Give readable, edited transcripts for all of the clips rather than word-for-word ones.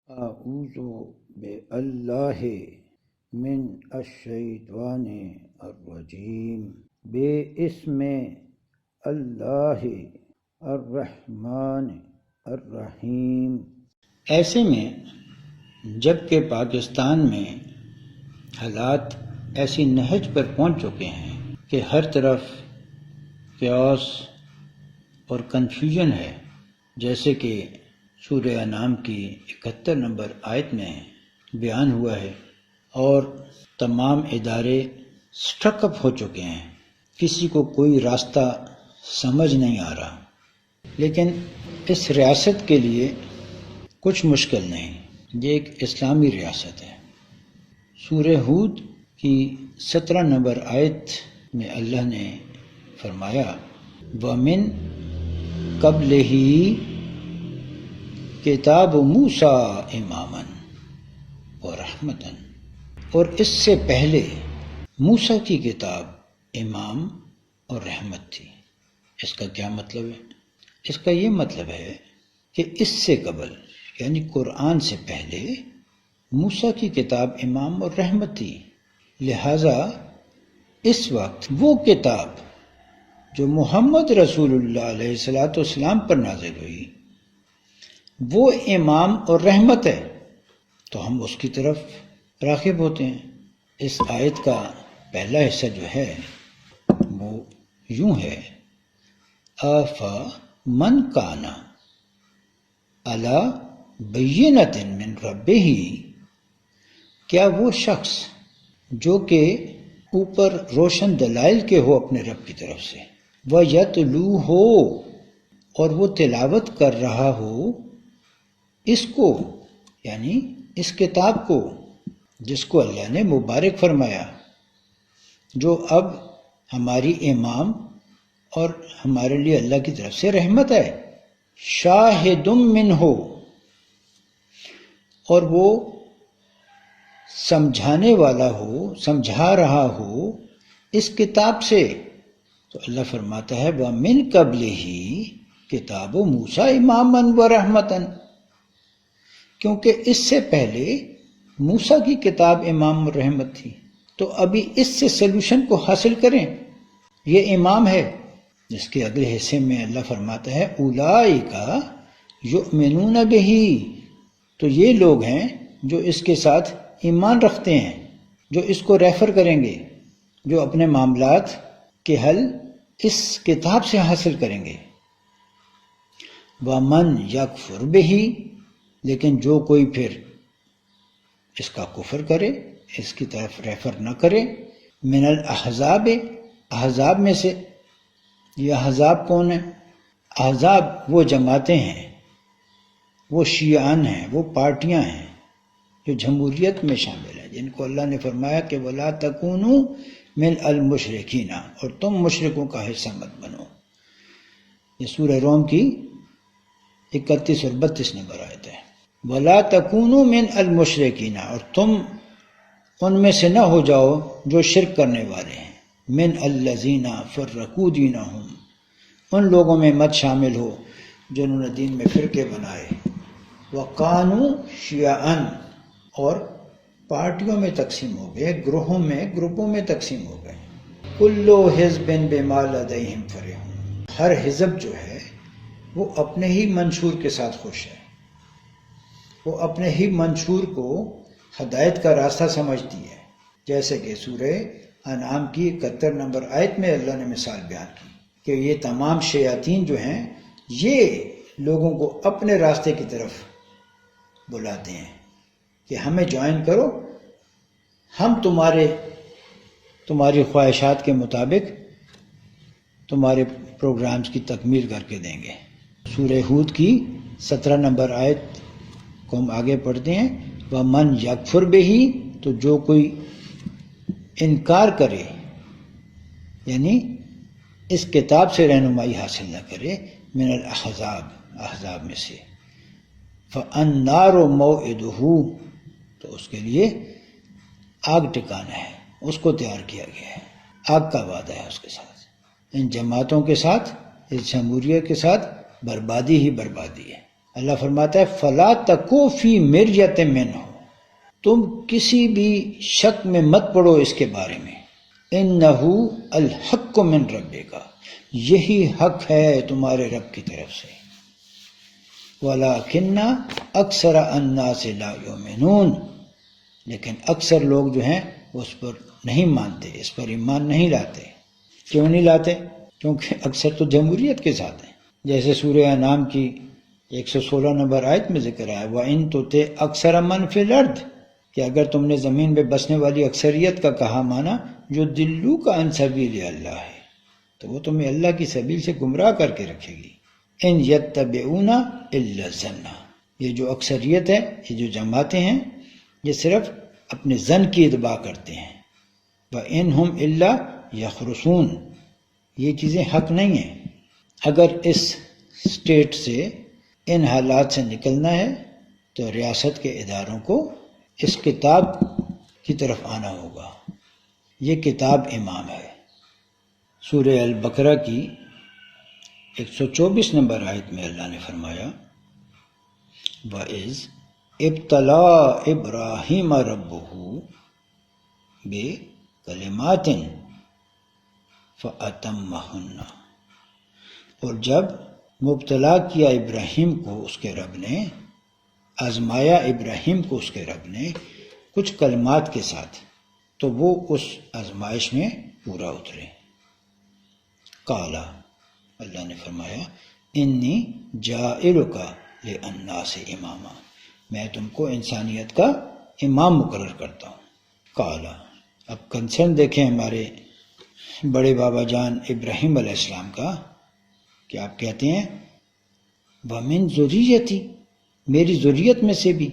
اعوذ باللہ من الشیطان الرجیم بسم اللہ الرحمن الرحیم۔ ایسے میں جب کہ پاکستان میں حالات ایسی نہج پر پہنچ چکے ہیں کہ ہر طرف کیوس اور کنفیوژن ہے، جیسے کہ سورہ انعام کی 71 نمبر آیت میں بیان ہوا ہے، اور تمام ادارے سٹرک اپ ہو چکے ہیں، کسی کو کوئی راستہ سمجھ نہیں آ رہا۔ لیکن اس ریاست کے لیے کچھ مشکل نہیں، یہ ایک اسلامی ریاست ہے۔ سورہ ہود کی 17 نمبر آیت میں اللہ نے فرمایا وَمِن قَبْلِهِ کتاب موسیٰ اماماً ورحمتاً، اور اس سے پہلے موسیٰ کی کتاب امام اور رحمت تھی۔ اس کا کیا مطلب ہے؟ اس کا یہ مطلب ہے کہ اس سے قبل یعنی قرآن سے پہلے موسیٰ کی کتاب امام اور رحمت تھی، لہٰذا اس وقت وہ کتاب جو محمد رسول اللہ علیہ السلام پر نازل ہوئی وہ امام اور رحمت ہے، تو ہم اس کی طرف راغب ہوتے ہیں۔ اس آیت کا پہلا حصہ جو ہے وہ یوں ہے أَفَمَنْ كَانَ عَلَى بَيِّنَةٍ مِّن رَبِّهِ، کیا وہ شخص جو کہ اوپر روشن دلائل کے ہو اپنے رب کی طرف سے، وَيَتْلُوهُ، اور وہ تلاوت کر رہا ہو اس کو، یعنی اس کتاب کو جس کو اللہ نے مبارک فرمایا، جو اب ہماری امام اور ہمارے لیے اللہ کی طرف سے رحمت ہے، شاہد منہ، اور وہ سمجھانے والا ہو، سمجھا رہا ہو اس کتاب سے، تو اللہ فرماتا ہے وَمِن قَبْلِهِ کتاب موسیٰ اماماً ورحمتاً، کیونکہ اس سے پہلے موسیٰ کی کتاب امام اور رحمت تھی، تو ابھی اس سے سلوشن کو حاصل کریں۔ یہ امام ہے، جس کے اگلے حصے میں اللہ فرماتا ہے اولئک یؤمنون بہ، تو یہ لوگ ہیں جو اس کے ساتھ ایمان رکھتے ہیں، جو اس کو ریفر کریں گے، جو اپنے معاملات کے حل اس کتاب سے حاصل کریں گے۔ وَمَنْ یکفر بہ، لیکن جو کوئی پھر اس کا کفر کرے، اس کی طرف ریفر نہ کرے، من الاحزاب، احزاب میں سے۔ یہ احزاب کون ہیں؟ احزاب وہ جماعتیں ہیں، وہ شیعان ہیں، وہ پارٹیاں ہیں جو جمہوریت میں شامل ہیں، جن کو اللہ نے فرمایا کہ وَلَا تَكُونُوا مِنَ الْمُشْرِكِينَ، اور تم مشرکوں کا حصہ مت بنو۔ یہ سورہ روم کی 31 اور 32 نمبر آیت ہے۔ وَلَا تَكُونُوا مِنَ الْمُشْرِكِينَ، اور تم ان میں سے نہ ہو جاؤ جو شرک کرنے والے ہیں، مِنَ الَّذِينَ فَرَّقُوا دِينَهُمْ، ان لوگوں میں مت شامل ہو جنہوں نے دین میں فرقے بنائے، وَقَانُوا شِيَعًا، اور پارٹیوں میں تقسیم ہو گئے، گروہوں میں، گروپوں میں تقسیم ہو گئے۔ كُلُّ حِزْبٍ بِمَا لَدَيْهِمْ فَرِحُونَ، ہر حزب جو ہے وہ اپنے ہی منشور کے ساتھ خوش ہے، وہ اپنے ہی منشور کو ہدایت کا راستہ سمجھتی ہے، جیسے کہ سورہ انعام کی 71 نمبر آیت میں اللہ نے مثال بیان کی کہ یہ تمام شیاطین جو ہیں یہ لوگوں کو اپنے راستے کی طرف بلاتے ہیں کہ ہمیں جوائن کرو، ہم تمہاری خواہشات کے مطابق تمہارے پروگرامز کی تکمیل کر کے دیں گے۔ سورہ ہود کی 17 نمبر آیت کو ہم آگے پڑھتے ہیں وَمَنْ یکفر بہ، تو جو کوئی انکار کرے یعنی اس کتاب سے رہنمائی حاصل نہ کرے، من الاحزاب، احزاب میں سے، فَالنَّارُ مَوْعِدُهُ، تو اس کے لیے آگ ٹھکانا ہے، اس کو تیار کیا گیا ہے، آگ کا وعدہ ہے اس کے ساتھ۔ ان جماعتوں کے ساتھ، اس جمہوریت کے ساتھ بربادی ہی بربادی ہے۔ اللہ فرماتا ہے فلا تکو فی مرجۃ منہ، تم کسی بھی شک میں مت پڑو اس کے بارے میں، انہ الحق من ربک، یہی حق ہے تمہارے رب کی طرف سے، ولیکن اکثر الناس لا یؤمنون، لیکن اکثر لوگ جو ہیں وہ اس پر نہیں مانتے، اس پر ایمان نہیں لاتے۔ کیوں نہیں لاتے؟ کیونکہ اکثر تو جمہوریت کے ساتھ ہیں، جیسے سورہ انعام کی 116 نمبر آیت میں ذکر ہے وَإِن تُطِعْ أَكْثَرَ مَنْ فِي الْأَرْضِ، کہ اگر تم نے زمین میں بسنے والی اکثریت کا کہا مانا جو دلوک عن سبیل اللہ ہے، تو وہ تمہیں اللہ کی سبیل سے گمراہ کر کے رکھے گی۔ ان یتبعون الا الظن، یہ جو اکثریت ہے، یہ جو جماعتیں ہیں، یہ صرف اپنے ظن کی اتباع کرتے ہیں۔ وَإِنْهُمْ إِلَّا يَخْرُصُونَ، یہ چیزیں حق نہیں ہیں۔ اگر اس سٹیٹ سے، ان حالات سے نکلنا ہے تو ریاست کے اداروں کو اس کتاب کی طرف آنا ہوگا۔ یہ کتاب امام ہے۔ سورہ البقرہ کی 124 نمبر آیت میں اللہ نے فرمایا وَإِذْ ابْتَلَىٰ إِبْرَاهِيمَ رَبُّهُ بِكَلِمَاتٍ فَأَتَمَّهُنَّ، اور جب مبتلا کیا ابراہیم کو اس کے رب نے، آزمایا ابراہیم کو اس کے رب نے کچھ کلمات کے ساتھ، تو وہ اس آزمائش میں پورا اترے۔ قالا، اللہ نے فرمایا انی جاعلک للناس اماما، میں تم کو انسانیت کا امام مقرر کرتا ہوں۔ قالا، اب کنسرن دیکھیں ہمارے بڑے بابا جان ابراہیم علیہ السلام کا، کہ آپ کہتے ہیں وَمِن ذُرِّيَّتِي، میری ذریت میں سے بھی،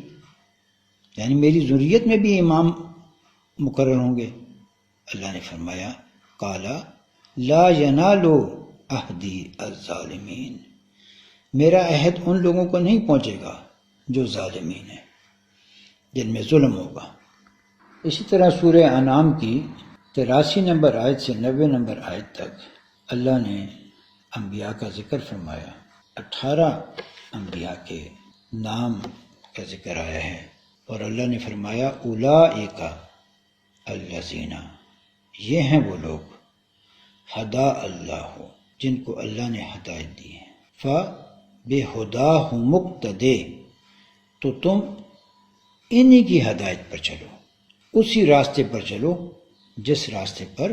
یعنی میری ذریت میں بھی امام مقرر ہوں گے۔ اللہ نے فرمایا قالا لا ینال عہدی الظالمین، میرا عہد ان لوگوں کو نہیں پہنچے گا جو ظالمین ہیں، جن میں ظلم ہوگا۔ اسی طرح سورہ انعام کی 83 نمبر آیت سے 90 نمبر آیت تک اللہ نے انبیاء کا ذکر فرمایا۔ 18 انبیاء کے نام کا ذکر آیا ہے، اور اللہ نے فرمایا اولئک الذین، یہ ہیں وہ لوگ ہدا اللہ، جن کو اللہ نے ہدایت دی ہے۔ فبہداہ مقتدی، تو تم انہی کی ہدایت پر چلو، اسی راستے پر چلو جس راستے پر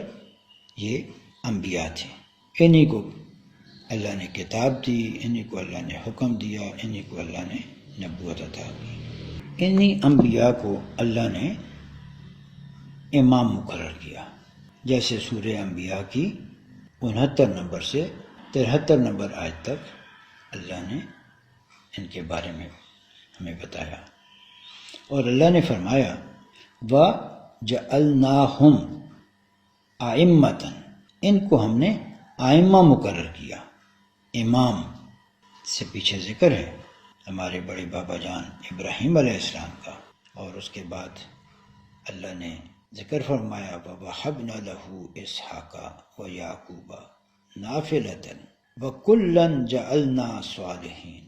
یہ انبیاء تھے۔ انہی کو اللہ نے کتاب دی، انہی کو اللہ نے حکم دیا، انہی کو اللہ نے نبوت عطا کی، انہی انبیاء کو اللہ نے امام مقرر کیا۔ جیسے سورہ انبیاء کی 69 نمبر سے 73 نمبر آیت تک اللہ نے ان کے بارے میں ہمیں بتایا، اور اللہ نے فرمایا وَجَعَلْنَاهُمْ أَئِمَّةً، ان کو ہم نے آئمہ مقرر کیا۔ امام سے پیچھے ذکر ہے ہمارے بڑے بابا جان ابراہیم علیہ السلام کا، اور اس کے بعد اللہ نے ذکر فرمایا وَوَهَبْنَا لَهُ إِسْحَاقَ وَيَعْقُوبَ نَافِلَةً وَكُلًّا جَعَلْنَا صَالِحِينَ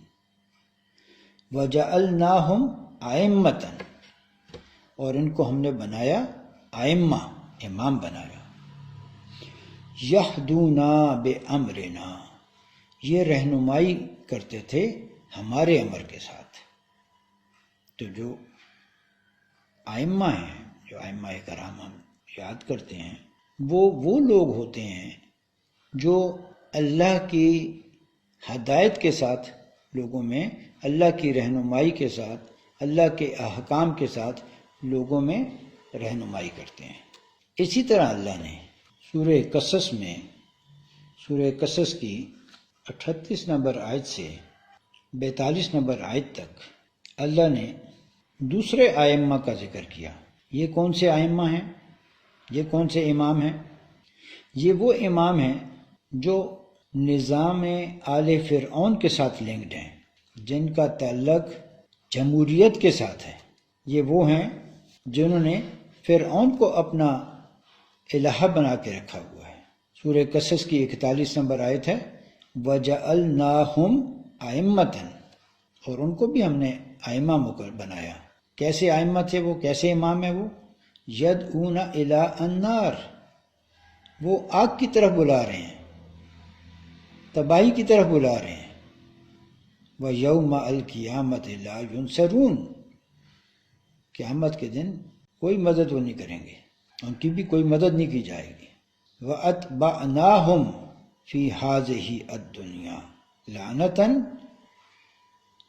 وَجَعَلْنَاهُمْ أَئِمَّةً، اور ان کو ہم نے بنایا آئمہ، امام بنایا۔ یہدونا بامرنا، یہ رہنمائی کرتے تھے ہمارے امر کے ساتھ۔ تو جو آئمہ ہیں، جو آئمہ کرام ہم یاد کرتے ہیں، وہ لوگ ہوتے ہیں جو اللہ کی ہدایت کے ساتھ لوگوں میں، اللہ کی رہنمائی کے ساتھ، اللہ کے احکام کے ساتھ لوگوں میں رہنمائی کرتے ہیں۔ اسی طرح اللہ نے سورہ قصص میں، سورہ قصص کی 38 نمبر آیت سے 42 نمبر آیت تک اللہ نے دوسرے آئمہ کا ذکر کیا۔ یہ کون سے آئمہ ہیں؟ یہ کون سے امام ہیں؟ یہ وہ امام ہیں جو نظام آل فرعون کے ساتھ لنکڈ ہیں، جن کا تعلق جمہوریت کے ساتھ ہے۔ یہ وہ ہیں جنہوں نے فرعون کو اپنا الہ بنا کے رکھا ہوا ہے۔ سورہ قصص کی 41 نمبر آیت ہے وَجَعَلْنَاهُمْ أَئِمَّةً، اور ان کو بھی ہم نے ائمہ مقرر بنایا۔ کیسے ائمہ تھے وہ، کیسے امام ہیں وہ؟ یدعون الی النار، وہ آگ کی طرف بلا رہے ہیں، تباہی کی طرف بلا رہے ہیں۔ وَيَوْمَ الْقِيَامَةِ لَا يُنصَرُونَ، قیامت کے دن کوئی مدد وہ نہیں کریں گے، ان کی بھی کوئی مدد نہیں کی جائے گی۔ وَأَتْبَعْنَاهُمْ فِي هَذِهِ الدُّنْيَا لَعْنَةً،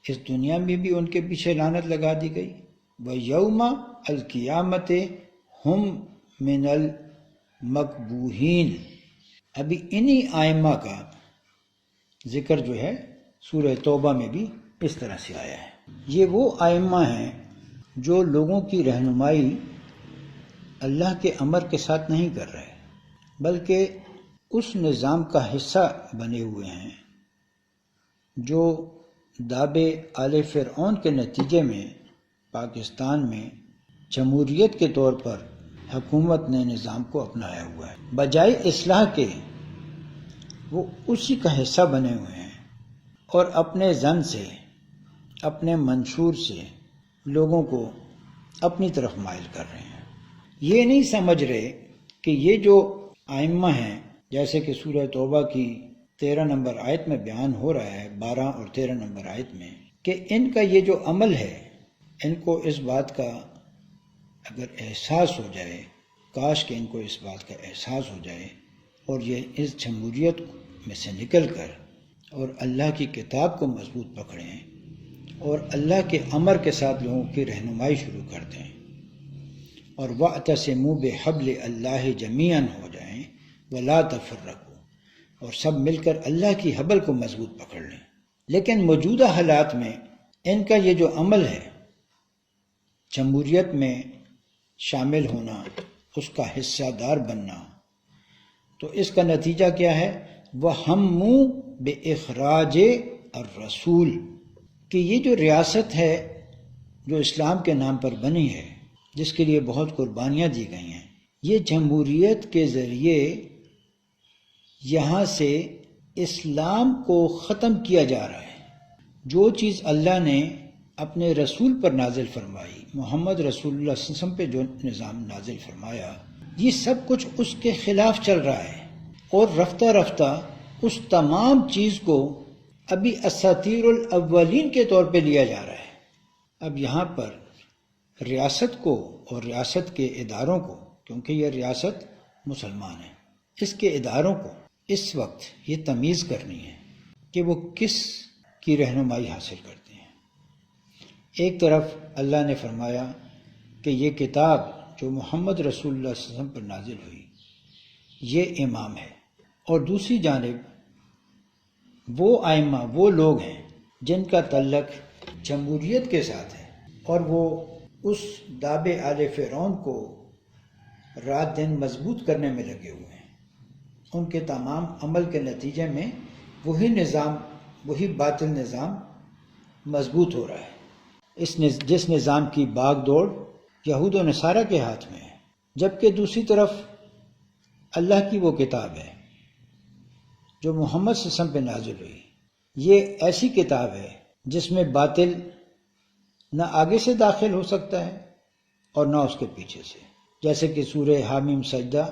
اس دنیا میں بھی ان کے پیچھے لعنت لگا دی گئی۔ وَيَوْمَ الْقِيَامَةِ هُمْ مِنَ الْمَقْبُوحِينَ، ابھی انہی ائمہ کا ذکر جو ہے سورہ توبہ میں بھی اس طرح سے آیا ہے۔ یہ وہ ائمہ ہیں جو لوگوں کی رہنمائی اللہ کے امر کے ساتھ نہیں کر رہے، بلکہ اس نظام کا حصہ بنے ہوئے ہیں جو دابے آل فرعون کے نتیجے میں پاکستان میں جمہوریت کے طور پر حکومت نے نظام کو اپنایا ہوا ہے۔ بجائے اصلاح کے وہ اسی کا حصہ بنے ہوئے ہیں اور اپنے زن سے، اپنے منشور سے لوگوں کو اپنی طرف مائل کر رہے ہیں۔ یہ نہیں سمجھ رہے کہ یہ جو ائمہ ہیں، جیسے کہ سورہ توبہ کی 13 نمبر آیت میں بیان ہو رہا ہے، 12 اور 13 نمبر آیت میں، کہ ان کا یہ جو عمل ہے، ان کو اس بات کا اگر احساس ہو جائے، کاش کہ ان کو اس بات کا احساس ہو جائے اور یہ اس جمہوریت میں سے نکل کر اور اللہ کی کتاب کو مضبوط پکڑیں اور اللہ کے امر کے ساتھ لوگوں کی رہنمائی شروع کر دیں اور وَاعْتَصِمُوا بِحَبْلِ اللَّهِ جَمِيعًا ہو جائیں وَلَا تَفَرَّقُوا، اور سب مل کر اللہ کی حبل کو مضبوط پکڑ لیں۔ لیکن موجودہ حالات میں ان کا یہ جو عمل ہے، جمہوریت میں شامل ہونا، اس کا حصہ دار بننا، تو اس کا نتیجہ کیا ہے؟ وَهَمُّوا بِإِخْرَاجِ الرَّسُولِ، کہ یہ جو ریاست ہے جو اسلام کے نام پر بنی ہے، جس کے لیے بہت قربانیاں دی گئی ہیں، یہ جمہوریت کے ذریعے یہاں سے اسلام کو ختم کیا جا رہا ہے۔ جو چیز اللہ نے اپنے رسول پر نازل فرمائی، محمد رسول اللہ صلی اللہ علیہ وسلم پہ جو نظام نازل فرمایا، یہ سب کچھ اس کے خلاف چل رہا ہے اور رفتہ رفتہ اس تمام چیز کو ابھی اساطیر الاولین کے طور پہ لیا جا رہا ہے۔ اب یہاں پر ریاست کو اور ریاست کے اداروں کو، کیونکہ یہ ریاست مسلمان ہے، اس کے اداروں کو اس وقت یہ تمیز کرنی ہے کہ وہ کس کی رہنمائی حاصل کرتے ہیں۔ ایک طرف اللہ نے فرمایا کہ یہ کتاب جو محمد رسول اللہ صلی اللہ علیہ وسلم پر نازل ہوئی یہ امام ہے، اور دوسری جانب وہ ائمہ، وہ لوگ ہیں جن کا تعلق جمہوریت کے ساتھ ہے اور وہ اس دابے آل فرعون کو رات دن مضبوط کرنے میں لگے ہوئے ہیں۔ ان کے تمام عمل کے نتیجے میں وہی نظام، وہی باطل نظام مضبوط ہو رہا ہے، جس نظام کی باغ دوڑ یہود و نصارہ کے ہاتھ میں ہے، جبکہ دوسری طرف اللہ کی وہ کتاب ہے جو محمد صلی اللہ علیہ وسلم پہ نازل ہوئی۔ یہ ایسی کتاب ہے جس میں باطل نہ آگے سے داخل ہو سکتا ہے اور نہ اس کے پیچھے سے، جیسے کہ سورہ حامیم سجدہ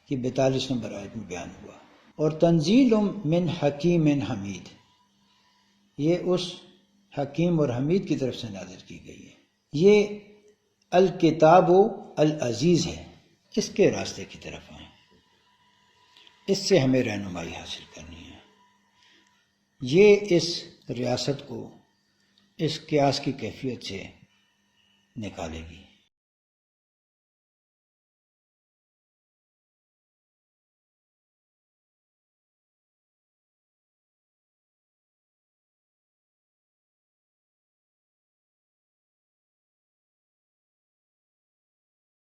کی 42 نمبر آیت میں بیان ہوا۔ اور تنزیل من حکیم حمید، یہ اس حکیم اور حمید کی طرف سے نازل کی گئی ہے۔ یہ الکتاب العزیز ہے، اس کے راستے کی طرف آئیں، اس سے ہمیں رہنمائی حاصل کرنی ہے۔ یہ اس ریاست کو اس قیاس کی کیفیت سے نکالے گی۔